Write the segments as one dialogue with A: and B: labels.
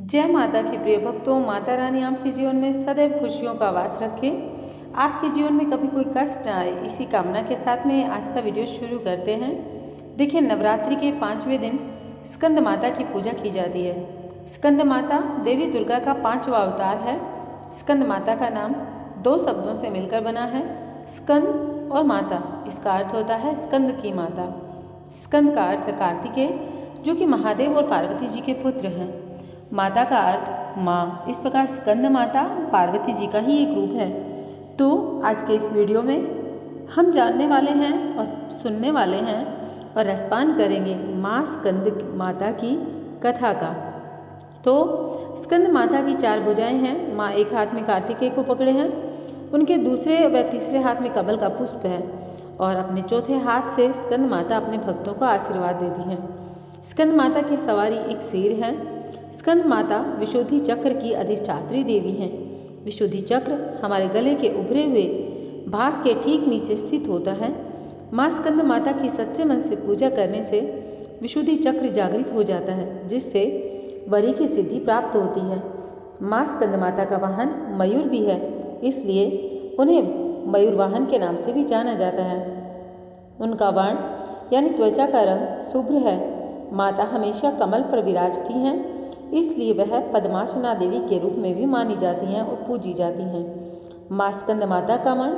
A: जय माता की प्रिय भक्तों, माता रानी आपके जीवन में सदैव खुशियों का वास रखे। आपके जीवन में कभी कोई कष्ट न आए, इसी कामना के साथ में आज का वीडियो शुरू करते हैं। देखिए, नवरात्रि के 5वें दिन स्कंद माता की पूजा की जाती है। स्कंद माता देवी दुर्गा का 5वां अवतार है। स्कंद माता का नाम 2 शब्दों से मिलकर बना है, स्कंद और माता। इसका अर्थ होता है स्कंद की माता। स्कंद का अर्थ कार्तिकेय, जो कि महादेव और पार्वती जी के पुत्र हैं। माता का अर्थ माँ। इस प्रकार स्कंद माता पार्वती जी का ही एक रूप है। तो आज के इस वीडियो में हम जानने वाले हैं और सुनने वाले हैं और रसपान करेंगे माँ स्कंद माता की कथा का। तो स्कंद माता की 4 भुजाएं हैं। माँ एक हाथ में कार्तिकेय को पकड़े हैं, उनके दूसरे व तीसरे हाथ में कमल का पुष्प है और अपने चौथे हाथ से स्कंद माता अपने भक्तों को आशीर्वाद देती हैं। स्कंद माता की सवारी एक शेर है। स्कंद माता विशुद्धि चक्र की अधिष्ठात्री देवी हैं। विशुद्धि चक्र हमारे गले के उभरे हुए भाग के ठीक नीचे स्थित होता है। माँ स्कंद माता की सच्चे मन से पूजा करने से विशुद्धि चक्र जागृत हो जाता है, जिससे वरी की सिद्धि प्राप्त होती है। माँ स्कंद माता का वाहन मयूर भी है, इसलिए उन्हें मयूर वाहन के नाम से भी जाना जाता है। उनका वर्ण यानी त्वचा का रंग शुभ्र है। माता हमेशा कमल पर विराजती हैं, इसलिए वह पद्मासना देवी के रूप में भी मानी जाती हैं और पूजी जाती हैं। माँ स्कंद माता का मन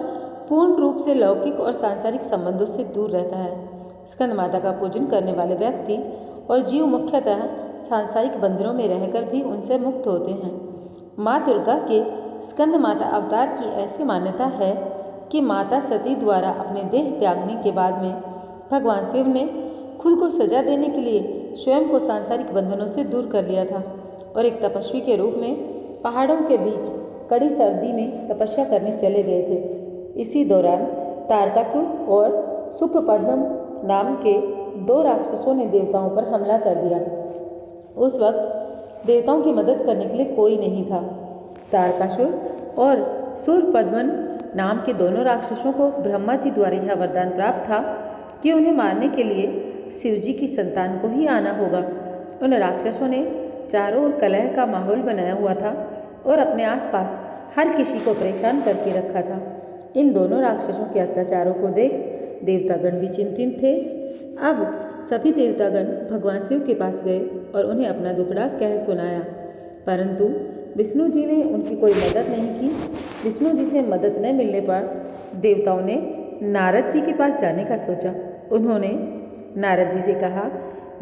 A: पूर्ण रूप से लौकिक और सांसारिक संबंधों से दूर रहता है। स्कंद माता का पूजन करने वाले व्यक्ति और जीव मुख्यतः सांसारिक बंधनों में रहकर भी उनसे मुक्त होते हैं। माँ दुर्गा के स्कंद माता अवतार की ऐसी मान्यता है कि माता सती द्वारा अपने देह त्यागने के बाद में भगवान शिव ने खुद को सजा देने के लिए स्वयं को सांसारिक बंधनों से दूर कर लिया था और एक तपस्वी के रूप में पहाड़ों के बीच कड़ी सर्दी में तपस्या करने चले गए थे। इसी दौरान तारकासुर और सुप्रपद्म नाम के 2 राक्षसों ने देवताओं पर हमला कर दिया। उस वक्त देवताओं की मदद करने के लिए कोई नहीं था। तारकासुर और सुरपद्मन नाम के दोनों राक्षसों को ब्रह्मा जी द्वारा यह वरदान प्राप्त था कि उन्हें मारने के लिए शिवजी की संतान को ही आना होगा। उन राक्षसों ने चारों ओर कलह का माहौल बनाया हुआ था और अपने आसपास हर किसी को परेशान करके रखा था। इन दोनों राक्षसों के अत्याचारों को देख देवतागण भी चिंतित थे। अब सभी देवतागण भगवान शिव के पास गए और उन्हें अपना दुखड़ा कह सुनाया, परंतु विष्णु जी ने उनकी कोई मदद नहीं की। विष्णु जी से मदद न मिलने पर देवताओं ने नारद जी के पास जाने का सोचा। उन्होंने नारद जी से कहा,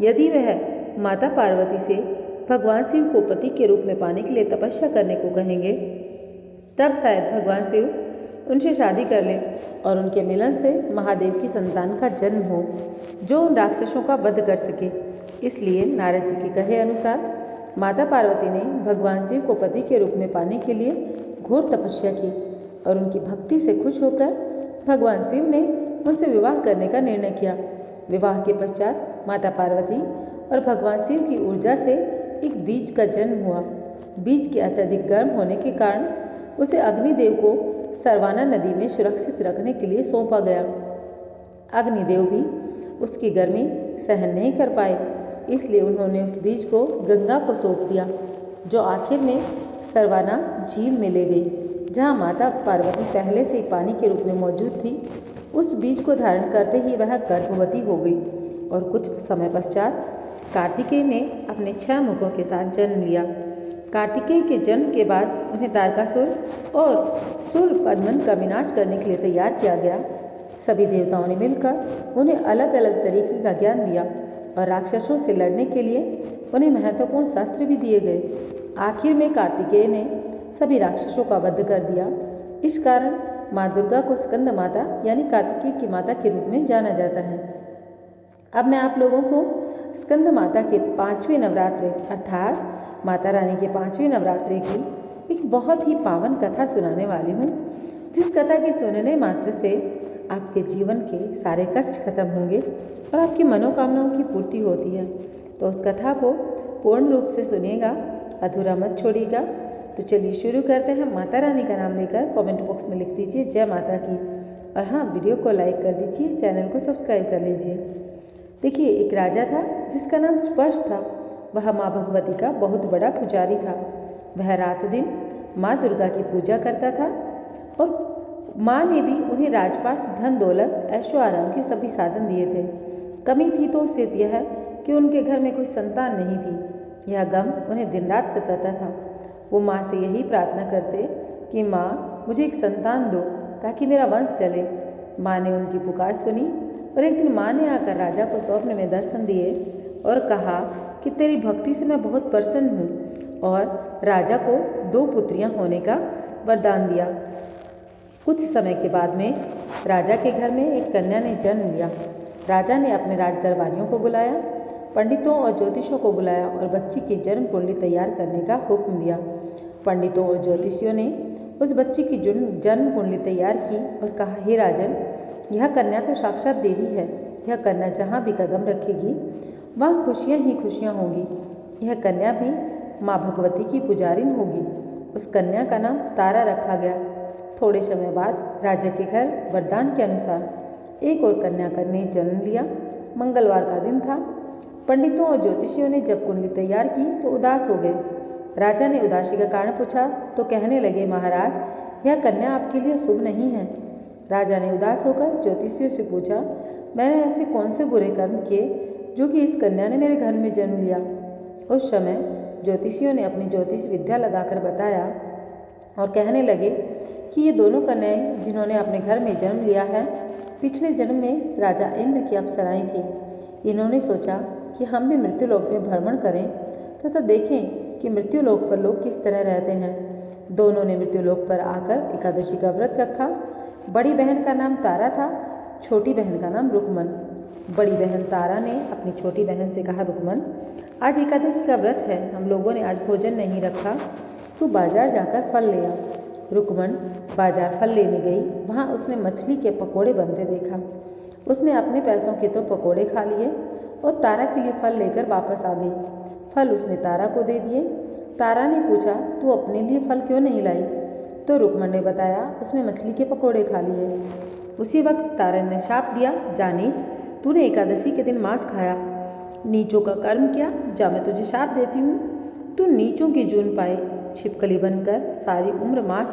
A: यदि वह माता पार्वती से भगवान शिव को पति के रूप में पाने के लिए तपस्या करने को कहेंगे, तब शायद भगवान शिव उनसे शादी कर लें और उनके मिलन से महादेव की संतान का जन्म हो, जो उन राक्षसों का वध कर सके। इसलिए नारद जी के कहे अनुसार माता पार्वती ने भगवान शिव को पति के रूप में पाने के लिए घोर तपस्या की और उनकी भक्ति से खुश होकर भगवान शिव ने उनसे विवाह करने का निर्णय किया। विवाह के पश्चात माता पार्वती और भगवान शिव की ऊर्जा से एक बीज का जन्म हुआ। बीज के अत्यधिक गर्म होने के कारण उसे अग्निदेव को सरवाना नदी में सुरक्षित रखने के लिए सौंपा गया। अग्निदेव भी उसकी गर्मी सहन नहीं कर पाए, इसलिए उन्होंने उस बीज को गंगा को सौंप दिया, जो आखिर में सरवाना झील में ले गई, जहाँ माता पार्वती पहले से ही पानी के रूप में मौजूद थी। उस बीज को धारण करते ही वह गर्भवती हो गई और कुछ समय पश्चात कार्तिकेय ने अपने 6 मुखों के साथ जन्म लिया। कार्तिकेय के जन्म के बाद उन्हें तारकासुर और सुरपद्मन का विनाश करने के लिए तैयार किया गया। सभी देवताओं ने मिलकर उन्हें अलग अलग तरीके का ज्ञान दिया और राक्षसों से लड़ने के लिए उन्हें महत्वपूर्ण शस्त्र भी दिए गए। आखिर में कार्तिकेय ने सभी राक्षसों का वध कर दिया। इस कारण माँ दुर्गा को स्कंद माता यानी कार्तिकेय की माता के रूप में जाना जाता है। अब मैं आप लोगों को स्कंद माता के 5वें नवरात्रे अर्थात माता रानी के 5वें नवरात्रे की एक बहुत ही पावन कथा सुनाने वाली हूँ, जिस कथा के सुनने मात्र से आपके जीवन के सारे कष्ट खत्म होंगे और आपकी मनोकामनाओं की पूर्ति होती है। तो उस कथा को पूर्ण रूप से सुनिएगा, अधूरा मत छोड़िएगा। तो चलिए शुरू करते हैं। माता रानी का नाम लेकर कमेंट बॉक्स में लिख दीजिए जय माता की, और हाँ, वीडियो को लाइक कर दीजिए, चैनल को सब्सक्राइब कर लीजिए। देखिए, एक राजा था जिसका नाम स्पर्श था। वह माँ भगवती का बहुत बड़ा पुजारी था। वह रात दिन माँ दुर्गा की पूजा करता था और माँ ने भी उन्हें राजपाट, धन दौलत, ऐशो आराम के सभी साधन दिए थे। कमी थी तो सिर्फ यह कि उनके घर में कोई संतान नहीं थी। यह गम उन्हें दिन रात सताता था। वो माँ से यही प्रार्थना करते कि माँ, मुझे एक संतान दो ताकि मेरा वंश चले। माँ ने उनकी पुकार सुनी और एक दिन माँ ने आकर राजा को स्वप्न में दर्शन दिए और कहा कि तेरी भक्ति से मैं बहुत प्रसन्न हूँ, और राजा को 2 पुत्रियाँ होने का वरदान दिया। कुछ समय के बाद में राजा के घर में एक कन्या ने जन्म लिया। राजा ने अपने राज दरबारियों को बुलाया, पंडितों और ज्योतिषियों को बुलाया और बच्ची की जन्म कुंडली तैयार करने का हुक्म दिया। पंडितों और ज्योतिषियों ने उस बच्ची की जन्म कुंडली तैयार की और कहा, हे राजन, यह कन्या तो साक्षात देवी है। यह कन्या जहाँ भी कदम रखेगी वहाँ खुशियाँ ही खुशियाँ होंगी। यह कन्या भी माँ भगवती की पुजारिन होगी। उस कन्या का नाम तारा रखा गया। थोड़े समय बाद राजा के घर वरदान के अनुसार एक और कन्या ने जन्म लिया। मंगलवार का दिन था। पंडितों और ज्योतिषियों ने जब कुंडली तैयार की तो उदास हो गए। राजा ने उदासी का कारण पूछा तो कहने लगे, महाराज, यह कन्या आपके लिए शुभ नहीं है। राजा ने उदास होकर ज्योतिषियों से पूछा, मैंने ऐसे कौन से बुरे कर्म किए जो कि इस कन्या ने मेरे घर में जन्म लिया। उस समय ज्योतिषियों ने अपनी ज्योतिष विद्या लगाकर बताया और कहने लगे कि ये दोनों कन्याएं जिन्होंने अपने घर में जन्म लिया है, पिछले जन्म में राजा इंद्र की अप्सराएं थी। इन्होंने सोचा कि हम भी मृत्युलोक में भ्रमण करें तथा देखें कि मृत्युलोक पर लोग किस तरह रहते हैं। दोनों ने मृत्युलोक पर आकर एकादशी का व्रत रखा। बड़ी बहन का नाम तारा था, छोटी बहन का नाम रुकमन। बड़ी बहन तारा ने अपनी छोटी बहन से कहा, रुकमन, आज एकादशी का व्रत है, हम लोगों ने आज भोजन नहीं रखा, तू बाजार जाकर फल ले आ। रुकमन बाजार फल लेने गई। वहाँ उसने मछली के पकोड़े बनते देखा। उसने अपने पैसों के तो पकोड़े खा लिए और तारा के लिए फल लेकर वापस आ गई। फल उसने तारा को दे दिए। तारा ने पूछा, तू अपने लिए फल क्यों नहीं लाई? तो रुकमन ने बताया, उसने मछली के पकोड़े खा लिए। उसी वक्त तारा ने शाप दिया, जा नीच, तूने एकादशी के दिन मांस खाया, नीचों का कर्म किया, जा मैं तुझे शाप देती हूँ, तू नीचों की जून पाए। छिपकली बनकर सारी उम्र मांस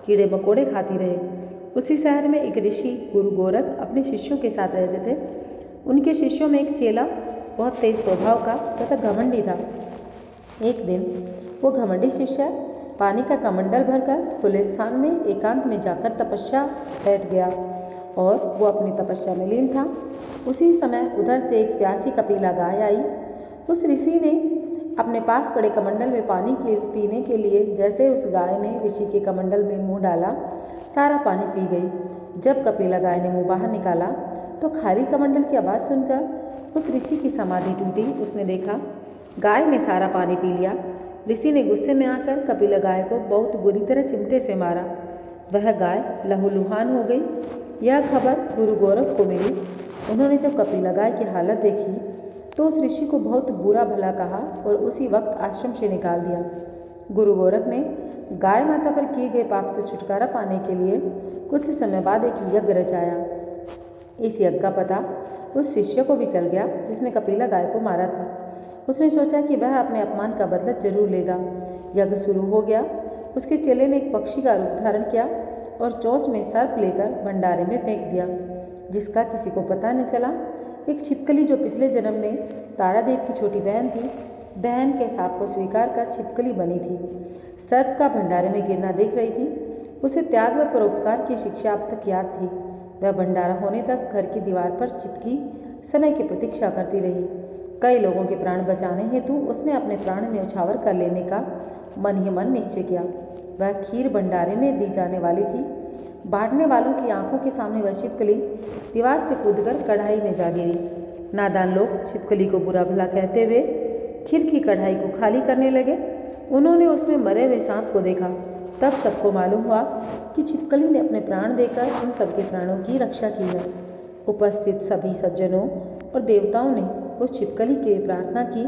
A: कीड़े मकोड़े खाती रहे। उसी शहर में एक ऋषि गुरु गोरख अपने शिष्यों के साथ रहते थे। उनके शिष्यों में एक चेला बहुत तेज स्वभाव का तथा घमंडी था। एक दिन वो घमंडी शिष्य पानी का कमंडल भरकर खुले स्थान में एकांत में जाकर तपस्या बैठ गया और वो अपनी तपस्या में लीन था। उसी समय उधर से एक प्यासी कपिला गाय आई। उस ऋषि ने अपने पास पड़े कमंडल में पानी पीने के लिए जैसे उस गाय ने ऋषि के कमंडल में मुंह डाला, सारा पानी पी गई। जब कपिला गाय ने मुंह बाहर निकाला तो खाली कमंडल की आवाज़ सुनकर उस ऋषि की समाधि टूटी। उसने देखा गाय ने सारा पानी पी लिया। ऋषि ने गुस्से में आकर कपिला गाय को बहुत बुरी तरह चिमटे से मारा। वह गाय लहूलुहान हो गई। यह खबर गुरु गोरख को मिली। उन्होंने जब कपिला गाय की हालत देखी तो उस ऋषि को बहुत बुरा भला कहा और उसी वक्त आश्रम से निकाल दिया। गुरु गोरख ने गाय माता पर किए गए पाप से छुटकारा पाने के लिए कुछ समय बाद एक यज्ञ रचाया। इस यज्ञ का पता उस शिष्य को भी चल गया जिसने कपिला गाय को मारा था। उसने सोचा कि वह अपने अपमान का बदला जरूर लेगा। यज्ञ शुरू हो गया। उसके चेले ने एक पक्षी का रूप धारण किया और चोंच में सर्प लेकर भंडारे में फेंक दिया, जिसका किसी को पता न चला। एक छिपकली जो पिछले जन्म में तारादेव की छोटी बहन थी, बहन के साप को स्वीकार कर छिपकली बनी थी। सर्प का भंडारे में गिरना देख रही थी। उसे त्याग व परोपकार की शिक्षा अब तक याद थी। वह भंडारा होने तक घर की दीवार पर चिपकी समय की प्रतीक्षा करती रही। कई लोगों के प्राण बचाने हेतु उसने अपने प्राण न्यौछावर कर लेने का मन ही मन निश्चय किया। वह खीर भंडारे में दी जाने वाली थी। बांटने वालों की आंखों के सामने वह छिपकली दीवार से कूदकर कढ़ाई में जा गिरी। नादान लोग छिपकली को बुरा भला कहते हुए खीर की कढ़ाई को खाली करने लगे। उन्होंने उसमें मरे हुए सांप को देखा। तब सबको मालूम हुआ कि छिपकली ने अपने प्राण देकर उन सबके प्राणों की रक्षा की है। उपस्थित सभी सज्जनों और देवताओं ने उस छिपकली के लिए प्रार्थना की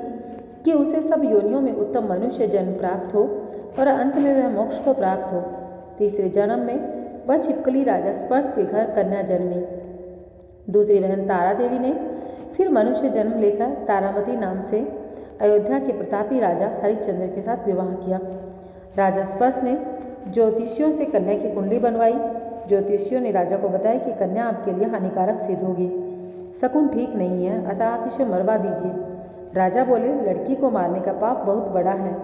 A: कि उसे सब योनियों में उत्तम मनुष्य जन्म प्राप्त हो और अंत में वह मोक्ष को प्राप्त हो। तीसरे जन्म में वह छिपकली राजा स्पर्श के घर कन्या जन्मी। दूसरी बहन तारा देवी ने फिर मनुष्य जन्म लेकर तारामती नाम से अयोध्या के प्रतापी राजा हरिश्चंद्र के साथ विवाह किया। राजा स्पर्श ने ज्योतिषियों से कन्या की कुंडली बनवाई। ज्योतिषियों ने राजा को बताया कि कन्या आपके लिए हानिकारक सिद्ध होगी, शकुन ठीक नहीं है, अतः आप इसे मरवा दीजिए। राजा बोले, लड़की को मारने का पाप बहुत बड़ा है,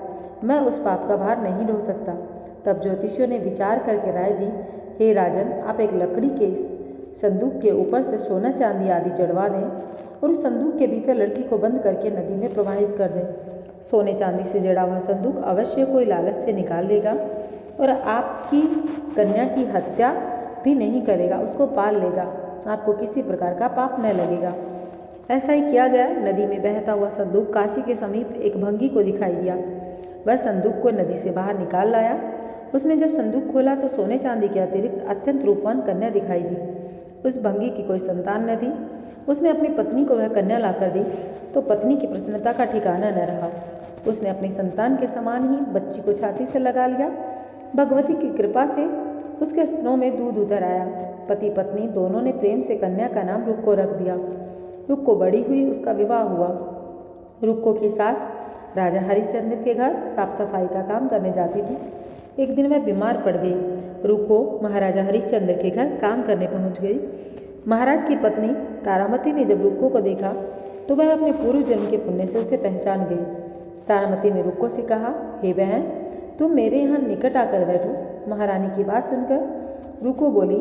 A: मैं उस पाप का भार नहीं ढो सकता। तब ज्योतिषियों ने विचार करके राय दी, हे राजन, आप एक लकड़ी के इस संदूक के ऊपर से सोना चांदी आदि चढ़वा दें और उस संदूक के भीतर लड़की को बंद करके नदी में प्रवाहित कर दें। सोने चांदी से जड़ा हुआ संदूक अवश्य कोई लालच से निकाल लेगा और आपकी कन्या की हत्या भी नहीं करेगा, उसको पाल लेगा, आपको किसी प्रकार का पाप न लगेगा। ऐसा ही किया गया। नदी में बहता हुआ संदूक काशी के समीप एक भंगी को दिखाई दिया। वह संदूक को नदी से बाहर निकाल लाया। उसने जब संदूक खोला तो सोने चांदी के अतिरिक्त अत्यंत रूपवान कन्या दिखाई दी। उस भंगी की कोई संतान न थी। उसने अपनी पत्नी को वह कन्या लाकर दी तो पत्नी की प्रसन्नता का ठिकाना न रहा। उसने अपनी संतान के समान ही बच्ची को छाती से लगा लिया। भगवती की कृपा से उसके स्तनों में दूध उतर आया। पति पत्नी दोनों ने प्रेम से कन्या का नाम रुक्को रख दिया। रुक्को बड़ी हुई, उसका विवाह हुआ। रुक्को की सास राजा हरिश्चंद्र के घर साफ सफाई का काम करने जाती थी। एक दिन वह बीमार पड़ गई। रुक्को महाराजा हरिश्चंद्र के घर काम करने पहुंच गई। महाराज की पत्नी तारामती ने जब रुक्को को देखा तो वह अपने पूर्व जन्म के पुण्य से उसे पहचान गई। तारामती ने रुक्को से कहा, हे बहन, तुम मेरे यहाँ निकट आकर बैठो। महारानी की बात सुनकर रुक्को बोली,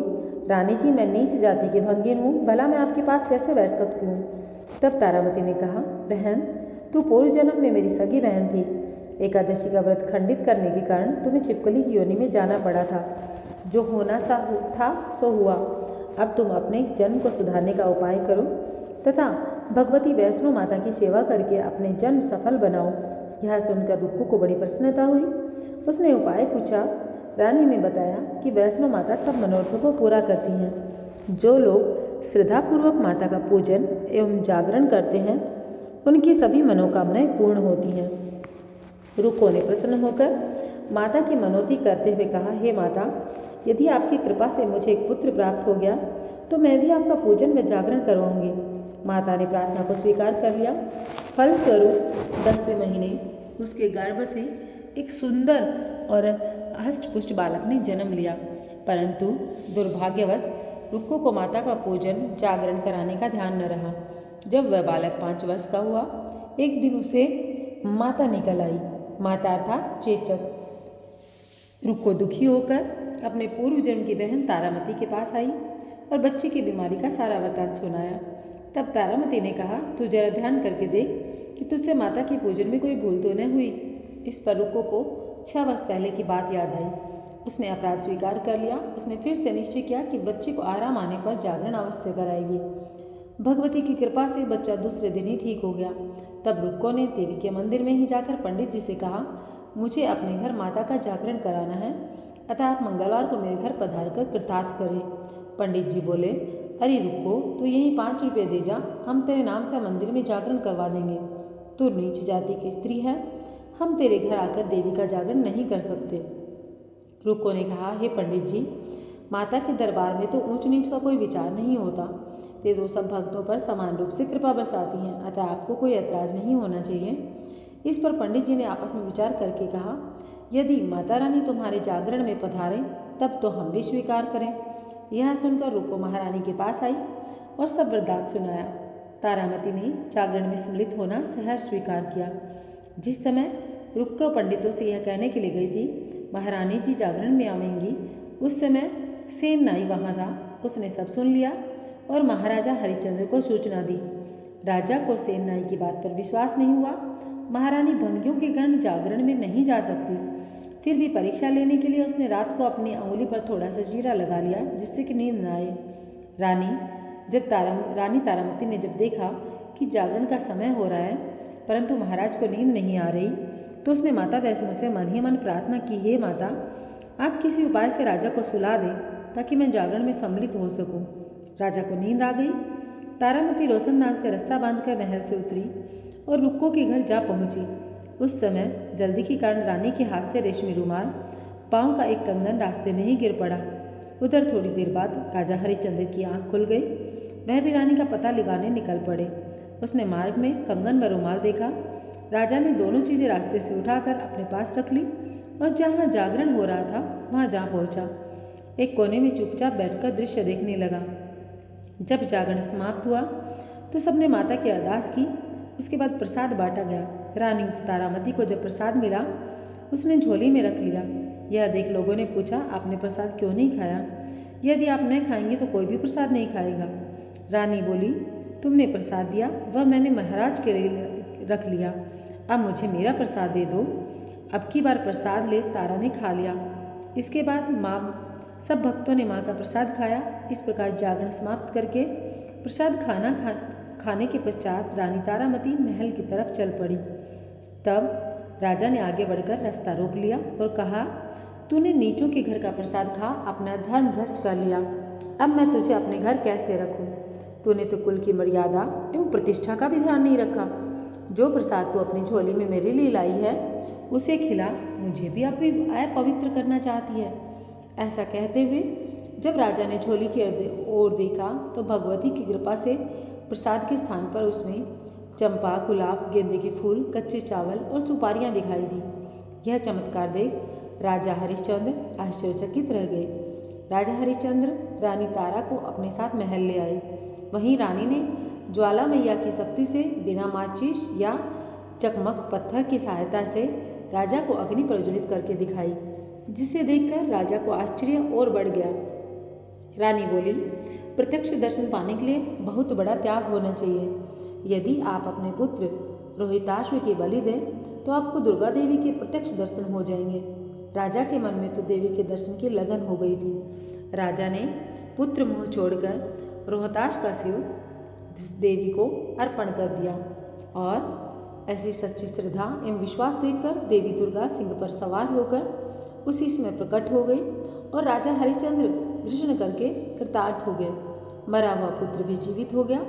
A: रानी जी, मैं नीच जाति की भंगिन हूँ, भला मैं आपके पास कैसे बैठ सकती हूँ। तब तारामती ने कहा, बहन, तू पूर्व जन्म में मेरी सगी बहन थी। एकादशी का व्रत खंडित करने के कारण तुम्हें छिपकली की योनि में जाना पड़ा था। जो होना था सो हुआ। अब तुम अपने इस जन्म को सुधारने का उपाय करो तथा भगवती वैष्णो माता की सेवा करके अपने जन्म सफल बनाओ। यह सुनकर रुक्को को बड़ी प्रसन्नता हुई। उसने उपाय पूछा। रानी ने बताया कि वैष्णो माता सब मनोरथों को पूरा करती हैं। जो लोग श्रद्धापूर्वक माता का पूजन एवं जागरण करते हैं उनकी सभी मनोकामनाएं पूर्ण होती हैं। रुक्को ने प्रसन्न होकर माता की मनोती करते हुए कहा, हे माता, यदि आपकी कृपा से मुझे एक पुत्र प्राप्त हो गया तो मैं भी आपका पूजन व जागरण करवाऊंगी। माता ने प्रार्थना को स्वीकार कर लिया। फलस्वरूप 10वें महीने उसके गर्भ से एक सुंदर और हष्टपुष्ट बालक ने जन्म लिया। परंतु दुर्भाग्यवश रुक्को को माता का पूजन जागरण कराने का ध्यान न रहा। जब वह बालक 5 वर्ष का हुआ, एक दिन उसे माता निकल आई। माता अर्थात चेचक। रुक्को दुखी होकर अपने पूर्व जन्म की बहन तारामती के पास आई और बच्चे की बीमारी का सारा वृतांत सुनाया। तब तारामती ने कहा, तू जरा ध्यान करके देख कि तुझसे माता के पूजन में कोई भूल तो न हुई। इस पर रुक्को को 6 वर्ष पहले की बात याद आई। उसने अपराध स्वीकार कर लिया। उसने फिर से निश्चय किया कि बच्चे को आराम आने पर जागरण अवश्य कराएगी। भगवती की कृपा से बच्चा दूसरे दिन ही ठीक हो गया। तब रुक्को ने देवी के मंदिर में ही जाकर पंडित जी से कहा, मुझे अपने घर माता का जागरण कराना है, अतः आप मंगलवार को मेरे घर पधार कर कृतार्थ करें। पंडित जी बोले, अरे रुक्को, तू यही 5 रुपये दे जा, हम तेरे नाम से मंदिर में जागरण करवा देंगे। तू नीच जाति की स्त्री है, हम तेरे घर आकर देवी का जागरण नहीं कर सकते। रुक्को ने कहा, हे पंडित जी, माता के दरबार में तो ऊंच नीच का कोई विचार नहीं होता। वे तो सब भक्तों पर समान रूप से कृपा बरसाती हैं, अतः आपको कोई ऐतराज नहीं होना चाहिए। इस पर पंडित जी ने आपस में विचार करके कहा, यदि माता रानी तुम्हारे जागरण में पधारें तब तो हम भी स्वीकार करें। यह सुनकर रुक्को महारानी के पास आई और सब वृत्तांत सुनाया। तारामती ने जागरण में सम्मिलित होना सहर्ष स्वीकार किया। जिस समय रुक्को पंडितों से यह कहने के लिए गई थी, महारानी जी जागरण में आवेंगी, उस समय सेन नाई वहाँ था। उसने सब सुन लिया और महाराजा हरिश्चंद्र को सूचना दी। राजा को सेन नाई की बात पर विश्वास नहीं हुआ। महारानी भंगियों के घर जागरण में नहीं जा सकती। फिर भी परीक्षा लेने के लिए उसने रात को अपनी अंगुली पर थोड़ा सा जीरा लगा लिया, जिससे कि नींद न आए। रानी तारामती ने जब देखा कि जागरण का समय हो रहा है परंतु महाराज को नींद नहीं आ रही, तो उसने माता वैष्णो से मन ही मन प्रार्थना की, हे माता, आप किसी उपाय से राजा को सुला दें ताकि मैं जागरण में सम्मिलित हो सकूं। राजा को नींद आ गई। तारामती रोशनदान से रस्सा बांधकर महल से उतरी और रुक्को के घर जा पहुंची। उस समय जल्दी के कारण रानी के हाथ से रेशमी रुमाल, पाँव का एक कंगन रास्ते में ही गिर पड़ा। उधर थोड़ी देर बाद राजा हरिश्चंद्र की आंख खुल गई। वह भी रानी का पता लगाने निकल पड़े। उसने मार्ग में कंगन व रुमाल देखा। राजा ने दोनों चीज़ें रास्ते से उठाकर अपने पास रख ली और जहाँ जागरण हो रहा था वहाँ जा पहुँचा। एक कोने में चुपचाप बैठकर दृश्य देखने लगा। जब जागरण समाप्त हुआ तो सबने माता की अरदास की। उसके बाद प्रसाद बांटा गया। रानी तारामती को जब प्रसाद मिला उसने झोली में रख लिया। यह देख लोगों ने पूछा, आपने प्रसाद क्यों नहीं खाया? यदि आप न खाएंगे तो कोई भी प्रसाद नहीं खाएगा। रानी बोली, तुमने प्रसाद दिया वह मैंने महाराज के लिए रख लिया, अब मुझे मेरा प्रसाद दे दो। अब की बार प्रसाद ले तारा ने खा लिया। इसके बाद सब भक्तों ने माँ का प्रसाद खाया। इस प्रकार जागरण समाप्त करके प्रसाद खाने के पश्चात रानी तारामती महल की तरफ चल पड़ी। तब राजा ने आगे बढ़कर रास्ता रोक लिया और कहा, तूने नीचों के घर का प्रसाद खा अपना धर्म भ्रष्ट कर लिया। अब मैं तुझे अपने घर कैसे रखूं? तूने तो कुल की मर्यादा एवं प्रतिष्ठा का भी ध्यान नहीं रखा। जो प्रसाद तू अपनी झोली में मेरे लिए लाई है उसे खिला, मुझे भी अपवित्र करना चाहती है। ऐसा कहते हुए जब राजा ने झोली की ओर देखा तो भगवती की कृपा से प्रसाद के स्थान पर उसमें चंपा, गुलाब, गेंदे के फूल, कच्चे चावल और सुपारियां दिखाई दी। यह चमत्कार देख राजा हरिश्चंद्र आश्चर्यचकित रह गए। राजा हरिश्चंद्र रानी तारा को अपने साथ महल ले आए। वहीं रानी ने ज्वाला मैया की शक्ति से बिना माचिस या चकमक पत्थर की सहायता से राजा को अग्नि प्रज्वलित करके दिखाई, जिसे देखकर राजा को आश्चर्य और बढ़ गया। रानी बोली, प्रत्यक्ष दर्शन पाने के लिए बहुत बड़ा त्याग होना चाहिए। यदि आप अपने पुत्र रोहिताश्व की बलि दें तो आपको दुर्गा देवी के प्रत्यक्ष दर्शन हो जाएंगे। राजा के मन में तो देवी के दर्शन की लगन हो गई थी। राजा ने पुत्र मोह छोड़कर रोहताश का शिव देवी को अर्पण कर दिया और ऐसी सच्ची श्रद्धा एवं विश्वास देखकर देवी दुर्गा सिंह पर सवार होकर उसी समय प्रकट हो गई और राजा हरिश्चंद्र दर्शन करके कृतार्थ हो गए। मरा हुआ पुत्र भी जीवित हो गया।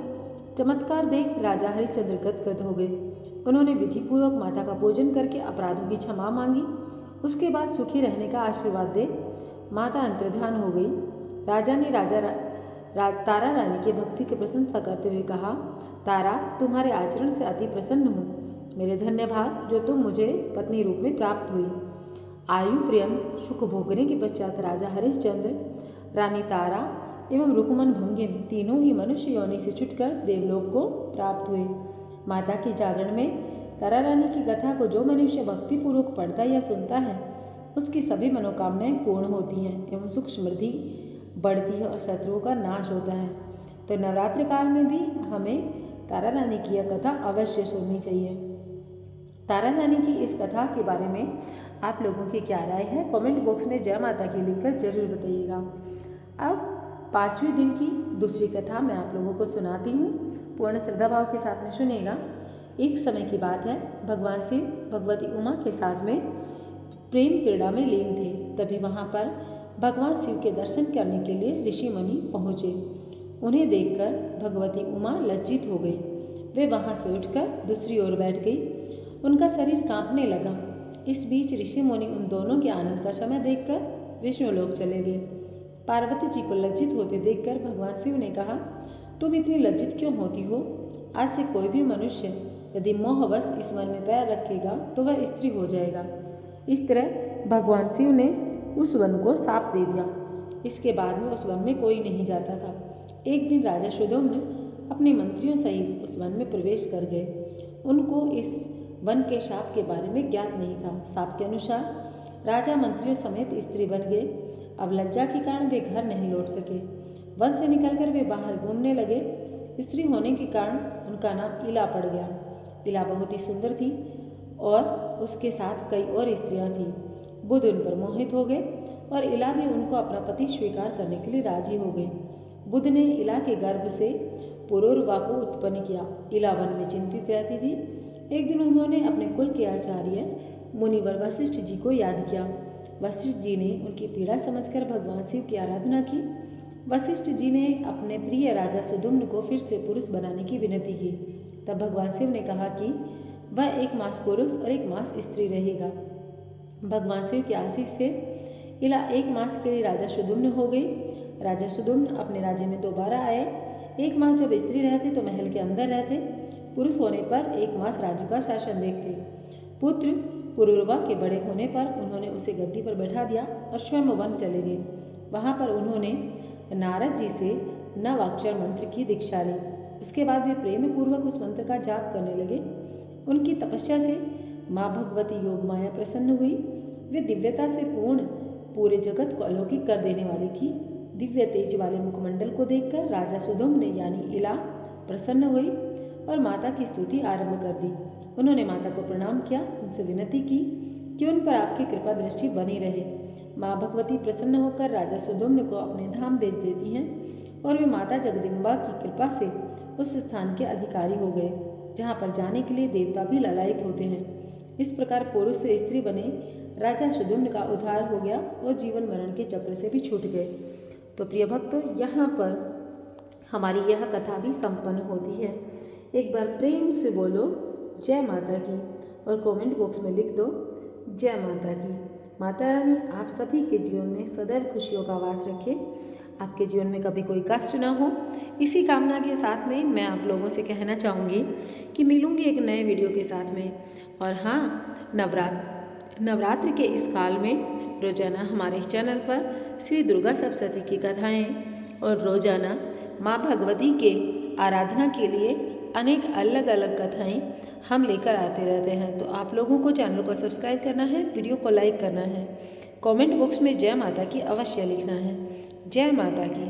A: चमत्कार देख राजा हरिश्चंद्र गदगद हो गए। उन्होंने विधिपूर्वक माता का पूजन करके अपराधों की क्षमा मांगी। उसके बाद सुखी रहने का आशीर्वाद दे माता अंतर्ध्यान हो गई। राजा ने तारा रानी की भक्ति की प्रशंसा करते हुए कहा, तारा, तुम्हारे आचरण से अति प्रसन्न हूँ। मेरे धन्य भाग जो तुम मुझे पत्नी रूप में प्राप्त हुई। आयु पर्यंत सुख भोगने के पश्चात राजा हरिश्चंद्र, रानी तारा एवं रुकमन भंगिन तीनों ही मनुष्य योनि से छुटकर देवलोक को प्राप्त हुए। माता के जागरण में तारा रानी की कथा को जो मनुष्य भक्तिपूर्वक पढ़ता या सुनता है उसकी सभी मनोकामनाएं पूर्ण होती हैं एवं सुख समृद्धि बढ़ती है और शत्रुओं का नाश होता है। तो नवरात्र काल में भी हमें तारा रानी की यह कथा अवश्य सुननी चाहिए। तारा रानी की इस कथा के बारे में आप लोगों की क्या राय है? कमेंट बॉक्स में जय माता की लिखकर जरूर बताइएगा। अब 5वें दिन की दूसरी कथा मैं आप लोगों को सुनाती हूँ। पूर्ण श्रद्धा भाव के साथ में सुनिएगा। एक समय की बात है, भगवान शिव भगवती उमा के साथ में प्रेम क्रीड़ा में लीन थे। तभी वहाँ पर भगवान शिव के दर्शन करने के लिए ऋषि मुनि पहुँचे। उन्हें देखकर भगवती उमा लज्जित हो गई। वे वहाँ से उठकर दूसरी ओर बैठ गई। उनका शरीर कांपने लगा। इस बीच ऋषि मुनि उन दोनों के आनंद का समय देखकर विष्णुलोक चले गए। पार्वती जी को लज्जित होते देखकर भगवान शिव ने कहा, तुम इतनी लज्जित क्यों होती हो? आज से कोई भी मनुष्य यदि मोहवश इस वन में पैर रखेगा तो वह स्त्री हो जाएगा। इस तरह भगवान शिव ने उस वन को शाप दे दिया। इसके बाद में उस वन में कोई नहीं जाता था। एक दिन राजा सुधोम्न अपने मंत्रियों सहित उस वन में प्रवेश कर गए। उनको इस वन के शाप के बारे में ज्ञात नहीं था। शाप के अनुसार राजा मंत्रियों समेत स्त्री बन गए। अब लज्जा के कारण वे घर नहीं लौट सके। वन से निकलकर वे बाहर घूमने लगे। स्त्री होने के कारण उनका नाम इला पड़ गया। इला बहुत ही सुंदर थी और उसके साथ कई और स्त्रियां थीं। बुध उन पर मोहित हो गए और इला भी उनको अपना पति स्वीकार करने के लिए राजी हो गए। बुध ने इला के गर्भ से पुरुरवा को उत्पन्न किया। इला वन में चिंतित रहती थी। एक दिन उन्होंने अपने कुल के आचार्य मुनिवर वशिष्ठ जी को याद किया। वशिष्ठ जी ने उनकी पीड़ा समझकर भगवान शिव की आराधना की। वशिष्ठ जी ने अपने प्रिय राजा सुधुम्न को फिर से पुरुष बनाने की विनती की। तब भगवान शिव ने कहा कि वह 1 मास पुरुष और 1 मास स्त्री रहेगा। भगवान शिव की आशीष से इला 1 मास के लिए राजा सुधुम्न हो गई। राजा सुधुम्न अपने राज्य में दोबारा आए। 1 मास जब स्त्री रहते तो महल के अंदर रहते। पुरुष होने पर 1 मास राज्य का शासन देखते। पुत्र पुरुरवा के बड़े होने पर उन्होंने उसे गद्दी पर बैठा दिया और स्वयं वन चले गए। वहाँ पर उन्होंने नारद जी से नवाक्षर मंत्र की दीक्षा ली। उसके बाद वे प्रेम पूर्वक उस मंत्र का जाप करने लगे। उनकी तपस्या से माँ भगवती योगमाया प्रसन्न हुई। वे दिव्यता से पूर्ण पूरे जगत को अलौकिक कर देने वाली थी। दिव्य तेज वाले मुखमंडल को देखकर राजा सुधुम्न यानी इला प्रसन्न हुई और माता की स्तुति आरंभ कर दी। उन्होंने माता को प्रणाम किया, उनसे विनती की कि उन पर आपकी कृपा दृष्टि बनी रहे। माँ भगवती प्रसन्न होकर राजा सुधुम्न को अपने धाम भेज देती हैं और वे माता जगदम्बा की कृपा से उस स्थान के अधिकारी हो गए जहाँ पर जाने के लिए देवता भी ललायित होते हैं। इस प्रकार पुरुष से स्त्री बने राजा सुधुम्न का उद्धार हो गया और जीवन मरण के चक्र से भी छूट गए। तो प्रिय भक्तों, यहाँ पर हमारी यह कथा भी संपन्न होती है। एक बार प्रेम से बोलो जय माता की और कमेंट बॉक्स में लिख दो जय माता की। माता रानी आप सभी के जीवन में सदैव खुशियों का वास रखे, आपके जीवन में कभी कोई कष्ट ना हो। इसी कामना के साथ में मैं आप लोगों से कहना चाहूँगी कि मिलूँगी एक नए वीडियो के साथ में। और हाँ, नवरात्रि के इस काल में रोजाना हमारे चैनल पर श्री दुर्गा सप्तशती की कथाएँ और रोजाना माँ भगवती के आराधना के लिए अनेक अलग अलग कथाएं हम लेकर आते रहते हैं। तो आप लोगों को चैनल को सब्सक्राइब करना है, वीडियो को लाइक करना है, कमेंट बॉक्स में जय माता की अवश्य लिखना है। जय माता की।